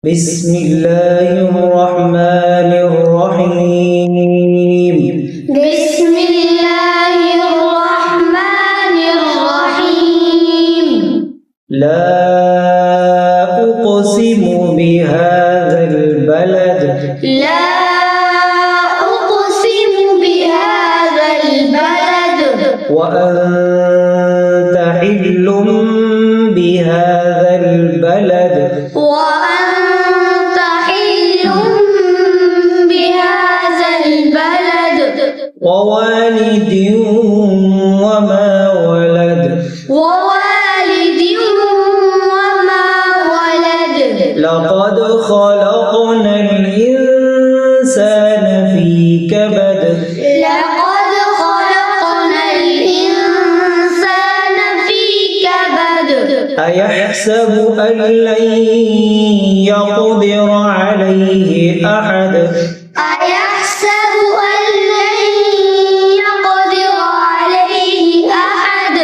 بسم الله الرحمن الرحيم. بسم الله الرحمن الرحيم. لا أقسم بهذا البلد. لا أقسم بهذا البلد. وأنت حل بهذا البلد. وأنت حل بهذا البلد. ووالد وما ولد. ووالد وما ولد. لقد خلقنا الإنسان في كبد. لقد خلقنا الإنسان في كبد. أيحسب أن لن يقدر عليه أحد. أيحسب أن لن يقدر عليه أحد.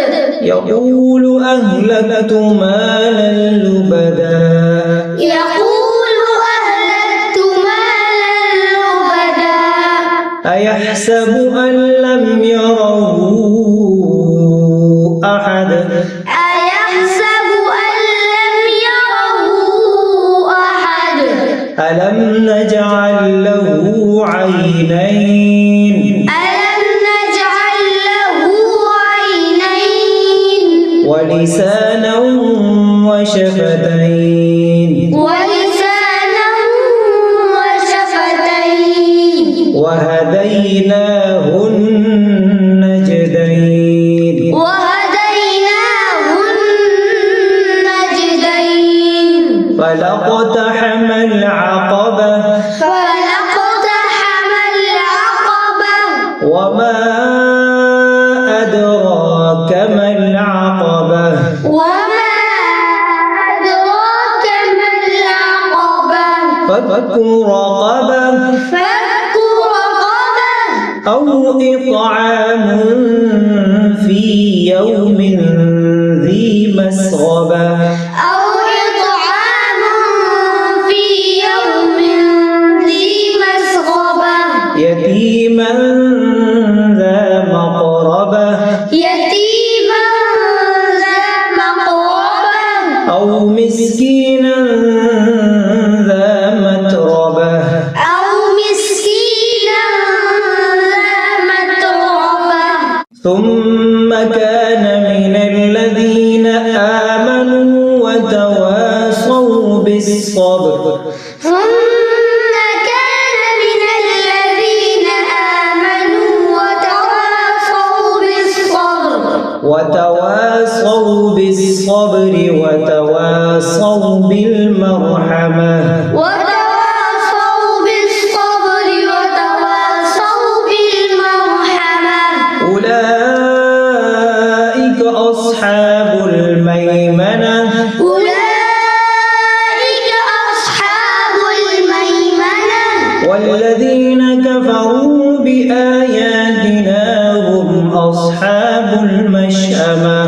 يقول أهلكت مالا لبدا. يقول أهلكت مالا لبدا. أيحسب أن لم يره أحد. أيحسب أن لم يره أحد. ألم نجعل له عينين. ألم نجعل له عينين. ولسانا وشفتين. ولسانا وشفتين. وهديناه النجدين. وهديناه النجدين. فلاقتحم العقبة. فلاقتحم العقبة. وما أدراك ما العقبة. وما أدراك ما العقبة. فك رقبة. فك رقبة. أو إطعام في يوم ذي مسغبة. أو إطعام في يوم ذي مسغبة. يتيما ذا مقربة. يتيما ذا مقربة. أو مسكينا ذا متربة. أو مسكينا ذا متربة. ثم كان من الذين آمنوا وتواصوا بالصبر. ثم كان من الذين آمنوا وتواصوا بالصبر. وتواصوا بالصبر وتواصوا بالمرحمة. وتواصوا بالصبر وتواصوا بالمرحمة. أولئك أصحاب الميمنة. أولئك أصحاب الميمنة. والذين كفروا بآياتنا هم أصحاب المشأمة.